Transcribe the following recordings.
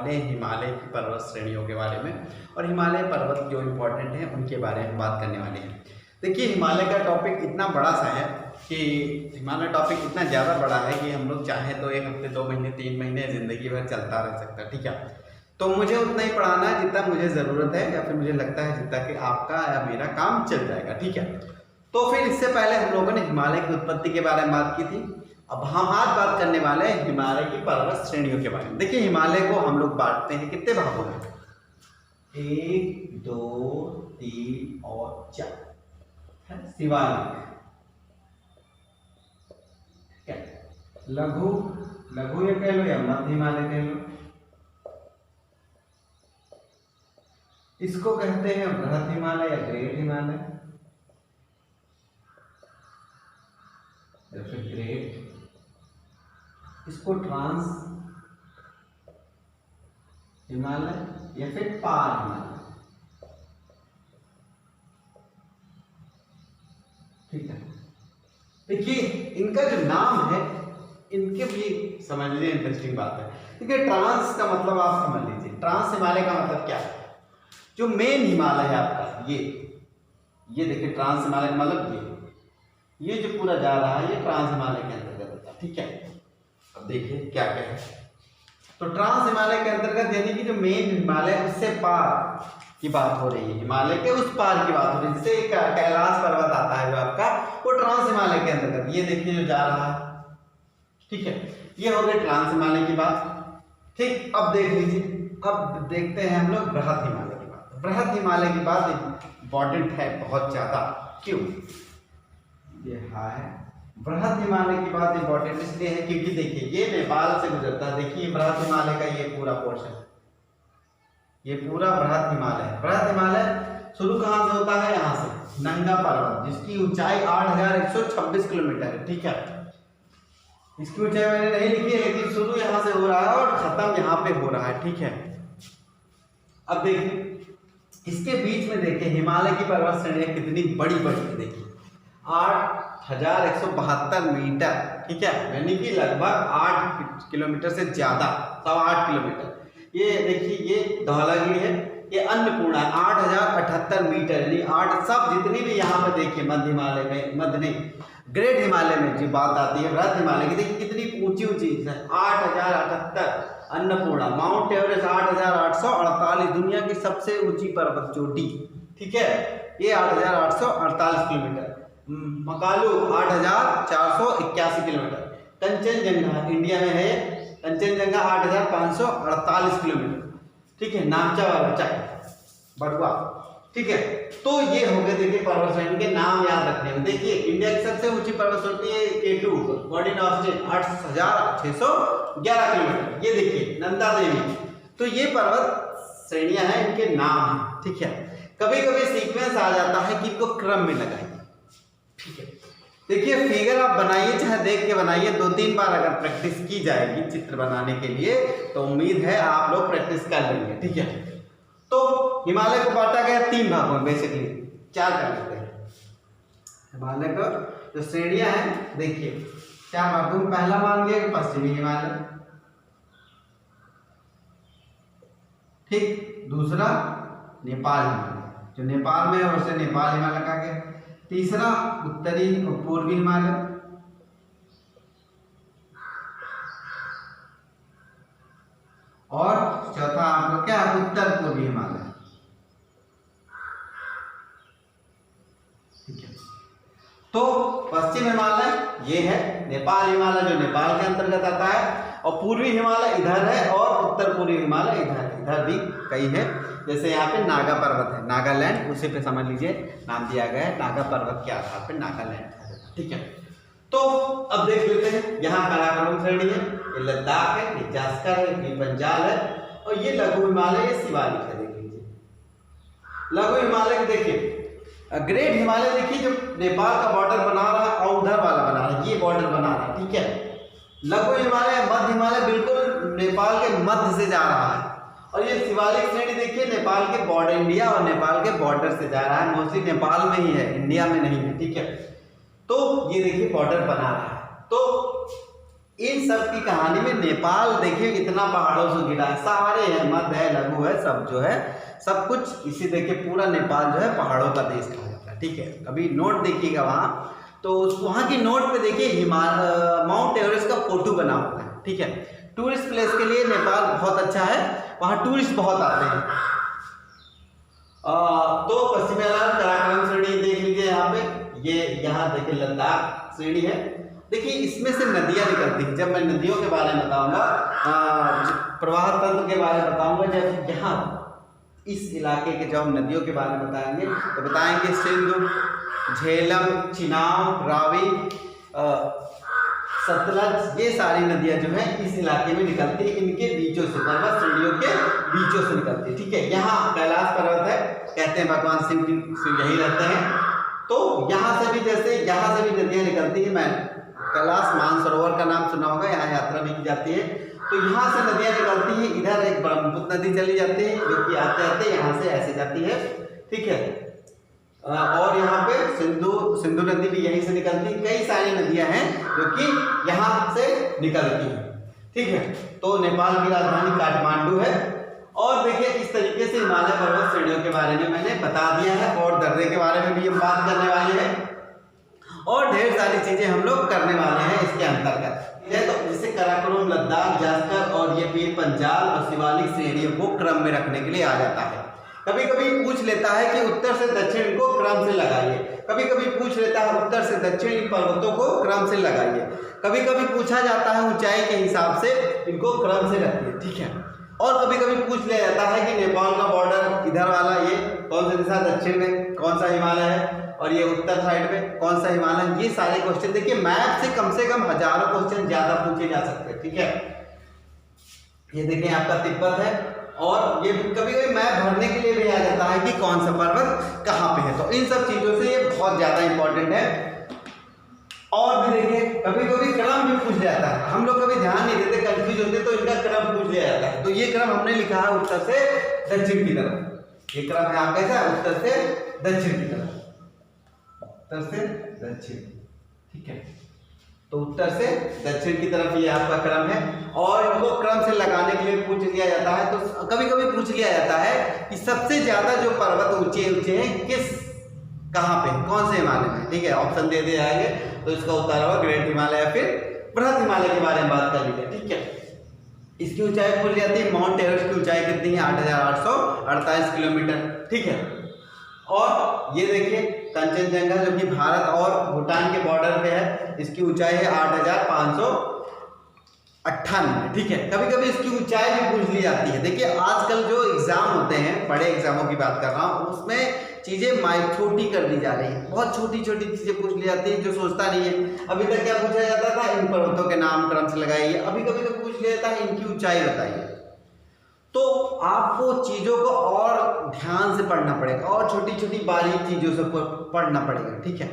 वाले हैं हिमालय की पर्वत श्रेणियों के बारे में, और हिमालय पर्वत जो इम्पोर्टेंट हैं उनके बारे में बात करने वाले हैं। देखिए हिमालय का टॉपिक इतना बड़ा सा है कि हिमालय टॉपिक इतना ज़्यादा बड़ा है कि हम लोग चाहें तो 1 हफ्ते 2 महीने 3 महीने ज़िंदगी भर चलता रह सकता है, ठीक है। तो मुझे उतना ही पढ़ाना है जितना मुझे ज़रूरत है या फिर मुझे लगता है जितना कि आपका या मेरा काम चल जाएगा, ठीक है। तो फिर इससे पहले हम लोगों ने हिमालय की उत्पत्ति के बारे में बात की थी। अब हम आज बात करने वाले हैं हिमालय की पर्वत श्रेणियों के बारे में। देखिए हिमालय को हम लोग बांटते हैं कितने भागों में, 1 2 3 और 4। शिवालिक, लघु लघु ये कह लो या मध्य हिमालय कह लो, इसको कहते हैं बृहद हिमालय या ग्रेट हिमालय या फिर ग्रेट, इसको ट्रांस हिमालय या फिर पार हिमालय, ठीक है। देखिए इनका जो नाम है इनके भी समझ लीजिए इंटरेस्टिंग बात है। देखिए ट्रांस का मतलब आप समझ लीजिए, ट्रांस हिमालय का मतलब क्या है, जो मेन हिमालय है आपका ये देखिए ट्रांस हिमालय का मतलब ये जो पूरा जा रहा है ये ट्रांस हिमालय के अंतर्गत होता है, ठीक है। अब देखिए क्या क्या है, तो ट्रांस हिमालय के अंतर्गत यानी कि जो मेन हिमालय उससे पार की बात हो रही है, हिमालय के उस पार की बात हो रही है, जिससे कैलाश पर्वत आता है जो आपका, वो ट्रांस हिमालय के अंतर्गत ये देखिए जो जा रहा है, ठीक है। ये हो गई ट्रांस हिमालय की बात, ठीक। अब देख लीजिए, अब देखते हैं हम लोग बृहद हिमालय की बात। बृहद हिमालय की बात इंपॉर्टेंट है बहुत ज्यादा, क्यों ये है बृहद हिमालय की बात इंपॉर्टेंट इसलिए है क्योंकि देखिए ये नेपाल से गुजरता है। देखिए बृहद हिमालय का ये पूरा पोर्शन, ये पूरा बृहद हिमालय है। बृहद हिमालय शुरू कहाँ से होता है, यहाँ से नंगा पर्वत जिसकी ऊंचाई 8126 किलोमीटर है, ठीक है। इसकी ऊंचाई मैंने नहीं लिखी है लेकिन शुरू यहाँ से हो रहा है और खत्म यहाँ पे हो रहा है, ठीक है। अब देखिए इसके बीच में देखिए हिमालय की पर्वत श्रेणियां कितनी बड़ी बड़ी है, देखिए 8172 मीटर, ठीक है, यानी कि लगभग 8 किलोमीटर से ज्यादा, 8.25 किलोमीटर। ये देखिए ये धौलागिरी है, ये अन्नपूर्णा 8078 मीटर, यानी 8 सब जितनी भी यहाँ पर देखिए मध्य हिमालय में, मध्य नहीं ग्रेट हिमालय में जो बात आती है बृहद हिमालय की, देखिए कितनी ऊंची ऊंची है, 8078। अन्नपूर्णा माउंट एवरेस्ट 8848, दुनिया की सबसे ऊंची पर्वत चोटी, ठीक है, ये 8848 kilometre. Makalu 8481 kilometre. Kanchenjunga India में है, कंचनजंगा 8548 किलोमीटर, ठीक है। नामचा बटुआ, ठीक है। तो ये हो गए देखिए पर्वत श्रेणी के नाम याद रखने में। देखिए इंडिया की सबसे ऊंची पर्वत श्रेणी है K2 गॉर्डियन ऑस्टिन 8611 किलोमीटर। ये देखिए नंदा देवी। तो ये पर्वत श्रेणियां हैं, इनके नाम हैं, ठीक है। कभी कभी सीक्वेंस आ जाता है कि इनको क्रम में लगाइए, ठीक है। देखिए फिगर आप बनाइए, चाहे देख के बनाइए, 2-3 बार अगर प्रैक्टिस की जाएगी चित्र बनाने के लिए तो उम्मीद है आप लोग प्रैक्टिस कर लेंगे, ठीक है। तो हिमालय को बांटा गया 3 भागों में, बेसिकली 4 कर लेते हैं। हिमालय का जो श्रेणियां हैं देखिए 4 भागों में। पहला मान गया पश्चिमी हिमालय, ठीक। दूसरा नेपाल हिमालय, जो नेपाल में है उसे नेपाल हिमालय कहा गया। तीसरा उत्तरी और पूर्वी हिमालय, और चौथा आपका क्या उत्तर पूर्वी हिमालय, ठीक है। तो पश्चिम हिमालय ये है, नेपाल हिमालय जो नेपाल के अंतर्गत आता है, और पूर्वी हिमालय इधर है, और उत्तर पूर्वी हिमालय इधर है। इधर भी कई है, जैसे यहाँ पे नागा पर्वत है, नागालैंड, उसी पे समझ लीजिए नाम दिया गया है, नागा पर्वत के आधार पे नागालैंड, ठीक है। तो अब देख लेते हैं यहाँ काराकोरम श्रेणी है, ये लद्दाख है, ये जास्कर है, ये बंजाल है, और ये लघु हिमालय, ये शिवालिक है। देख लीजिए लघु हिमालय देखिए, ग्रेट हिमालय देखिए जो नेपाल का बॉर्डर बना रहा है और उधर वाला बना रहा है, ये बॉर्डर बना रहा है, ठीक है। लघु हिमालय मध्य हिमालय बिल्कुल नेपाल के मध्य से जा रहा है, और ये शिवालिक श्रेणी देखिए नेपाल के बॉर्डर, इंडिया और नेपाल के बॉर्डर से जा रहा है, मोस्टली नेपाल में ही है, इंडिया में नहीं है, ठीक है। तो ये देखिए बॉर्डर बना रहा है। तो इन सब की कहानी में नेपाल देखिए कितना पहाड़ों से घिरा है, सारे है, मध्य है, लघु है, सब जो है सब कुछ इसी देखिए पूरा नेपाल जो है पहाड़ों का देश कहा जाता है। ठीक है, कभी नोट देखिएगा वहाँ, तो वहाँ की नोट पे देखिए माउंट एवरेस्ट का फोटो बना हुआ है। ठीक है, टूरिस्ट प्लेस के लिए नेपाल बहुत अच्छा है, वहाँ टूरिस्ट बहुत आते हैं। तो पश्चिमी काराकोरम श्रेणी देख लीजिए यहाँ पे, ये यहाँ देखिए लद्दाख श्रेणी है। देखिए इसमें से नदियाँ निकलती हैं। जब मैं नदियों के बारे में बताऊंगा, प्रवाह तंत्र के बारे में बताऊंगा, जब यहाँ इस इलाके के जब नदियों के बारे में बताएंगे तो बताएंगे सिंधु, झेलम, चिनाब, रावी, सतलज, ये सारी नदियां जो है इस इलाके में निकलती है, इनके बीचों से, पर्वत श्रेणियों के बीचों से निकलती है। ठीक है, यहाँ कैलाश पर्वत है, कहते हैं भगवान शिव यही रहते हैं। तो यहाँ से भी जैसे यहाँ से भी नदियाँ निकलती है, मैं कैलाश मानसरोवर का नाम सुना होगा, यहाँ यात्रा भी की जाती है। तो यहाँ से नदियाँ निकलती हैं, इधर एक ब्रह्मपुत्र नदी चली जाती है जो कि आते आते यहाँ से ऐसे जाती है। ठीक है, और यहाँ पे सिंधु नदी भी यहीं से निकलती है। कई सारी नदियाँ हैं जो कि यहाँ से निकलती हैं। ठीक है, तो नेपाल की राजधानी काठमांडू है। और देखिए इस तरीके से हिमालय पर्वत श्रेणियों के बारे में मैंने बता दिया है, और दर्रे के बारे में भी हम बात करने वाले हैं, और ढेर सारी चीजें हम लोग करने वाले हैं इसके अंतर्गत। तो जैसे काराकोरम, लद्दाख, जास्कर और ये पीर पंजाल और शिवालिक श्रेणियों को क्रम में रखने के लिए आ जाता है। कभी कभी पूछ लेता है कि उत्तर से दक्षिण को क्रम से लगाइए, कभी कभी पूछ लेता है उत्तर से दक्षिण इन पर्वतों को क्रम से लगाइए, कभी कभी पूछा जाता है ऊंचाई के हिसाब से इनको क्रम से रखिए। ठीक है, और कभी कभी पूछ लिया जाता है कि नेपाल का बॉर्डर इधर वाला ये कौन सी दिशा, दक्षिण में कौन सा हिमालय है, और ये उत्तर साइड में कौन सा हिमालय। ये सारे क्वेश्चन देखिए मैप से कम हजारों क्वेश्चन ज्यादा पूछे जा सकते हैं। ठीक है, ये देखिए आपका तिब्बत है, और ये कभी कभी मैप भरने के लिए भी आ जाता है कि कौन सा पर्वत कहाँ पे है। तो इन सब चीजों से ये बहुत ज्यादा इंपॉर्टेंट है। और भी देखिए कभी कभी क्रम भी पूछ जाता है, हम लोग कभी ध्यान नहीं देते, कंफ्यूज होते, तो इनका क्रम पूछ लिया जाता है। तो ये क्रम हमने लिखा है उत्तर से दक्षिण की तरफ, ये क्रम है आपका कैसा, उत्तर से दक्षिण की तरफ, उत्तर से दक्षिण। ठीक है, तो उत्तर से दक्षिण की तरफ ये आपका क्रम है, और इनको क्रम से लगाने के लिए पूछ लिया जाता है। तो कभी कभी पूछ लिया जाता है कि सबसे ज्यादा जो पर्वत ऊंचे ऊंचे हैं किस कहाँ पे, कौन से हिमालय में। ठीक है, ऑप्शन दे दिए जाएंगे, तो इसका उत्तर होगा ग्रेट हिमालय या फिर बृहद हिमालय के बारे में बात कर लीजिए। ठीक है, इसकी ऊंचाई पूछ जाती है, माउंट एवरेस्ट की ऊंचाई कितनी है, 8,848 किलोमीटर। ठीक है, और ये देखिए कंचनजंगा जो कि भारत और भूटान के बॉर्डर पे है, इसकी ऊंचाई है 8,598। ठीक है, कभी कभी इसकी ऊंचाई भी पूछ ली जाती है। देखिए आजकल जो एग्जाम होते हैं, बड़े एग्जामों की बात कर रहा हूँ, उसमें चीजें छोटी कर दी जा रही है, बहुत छोटी छोटी चीजें पूछ ली जाती है जो सोचता नहीं है। अभी तक क्या पूछा जाता था, इन पर्वतों के नाम क्रम से लगाइए, अभी कभी कभी पूछ लिया जाता है इनकी ऊंचाई बताइए। तो आपको चीजों को और ध्यान से पढ़ना पड़ेगा, और छोटी छोटी बारीक चीजों से पढ़ना पड़ेगा। ठीक है,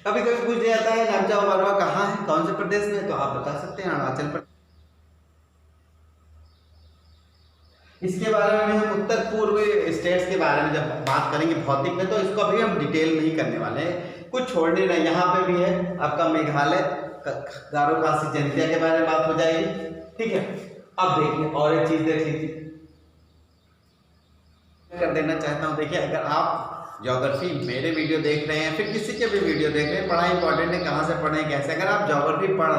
कभी कभी पूछ लिया जाता है नमचा पर्वत कहाँ है, कौन से प्रदेश में, तो आप बता सकते हैं अरुणाचल प्रदेश। इसके बारे में हम उत्तर पूर्व स्टेट्स के बारे में जब बात करेंगे भौतिक में, तो इसको अभी हम डिटेल नहीं करने वाले हैं, कुछ छोड़ने नहीं। यहाँ पे भी है आपका मेघालय, गारो खासी जनजाति के बारे में बात हो जाएगी। ठीक है, अब देखिए और एक चीज देख लीजिए, कर देना चाहता हूँ। देखिए अगर आप ज्योग्राफी मेरे वीडियो देख रहे हैं, फिर किसी के भी वीडियो देख रहे हैं, पढ़ाई इंपॉर्टेंट है, कहाँ से पढ़ें कैसे। अगर आप ज्योग्राफी पढ़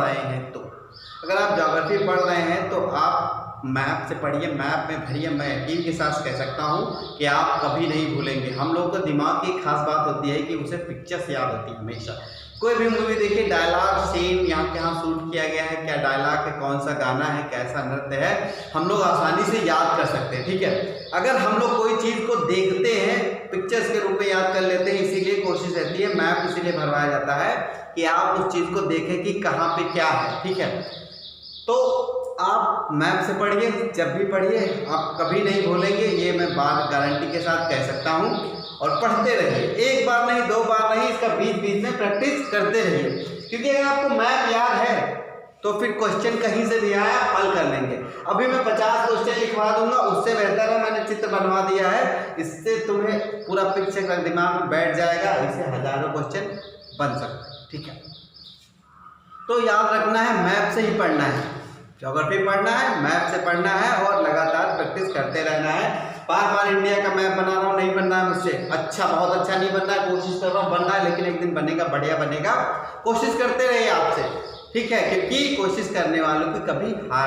रहे हैं तो आप मैप से पढ़िए, मैप में भरिए। मैं यकीन के साथ कह सकता हूँ कि आप कभी नहीं भूलेंगे। हम लोगों का दिमाग की खास बात होती है कि उसे पिक्चर्स याद होती है हमेशा। कोई भी मूवी देखिए, डायलॉग सीन यहाँ के यहाँ शूट किया गया है, क्या डायलॉग है, कौन सा गाना है, कैसा नृत्य है, हम लोग आसानी से याद कर सकते हैं। ठीक है, अगर हम लोग कोई चीज़ को देखते हैं पिक्चर्स के रूप में याद कर लेते हैं, इसीलिए कोशिश रहती है, मैप इसीलिए भरवाया जाता है कि आप उस चीज़ को देखें कि कहाँ पे क्या है। ठीक है, तो आप मैप से पढ़िए, जब भी पढ़िए आप कभी नहीं भूलेंगे, ये मैं बात गारंटी के साथ कह सकता हूँ। और पढ़ते रहिए, एक बार नहीं, दो बार नहीं, इसका बीच बीच में प्रैक्टिस करते रहिए, क्योंकि अगर आपको मैप याद है तो फिर क्वेश्चन कहीं से भी आया हल कर लेंगे। अभी मैं 50 क्वेश्चन लिखवा दूंगा, उससे बेहतर है मैंने चित्र बनवा दिया है, इससे तुम्हें पूरा पिक्चर का दिमाग में बैठ जाएगा, इससे हजारों क्वेश्चन बन सकते हैं। ठीक है, तो याद रखना है मैप से ही पढ़ना है, ज्योग्राफी पढ़ना है, मैप से पढ़ना है और लगातार प्रैक्टिस करते रहना है। बार बार इंडिया का मैप बना रहा हूँ, नहीं बनना है मुझसे, अच्छा बहुत अच्छा नहीं बनना है, कोशिश कर रहा हूँ बन रहा है, लेकिन एक दिन बनेगा, बढ़िया बनेगा। कोशिश करते रहिए आपसे, ठीक है, क्योंकि कोशिश करने वालों की कभी हार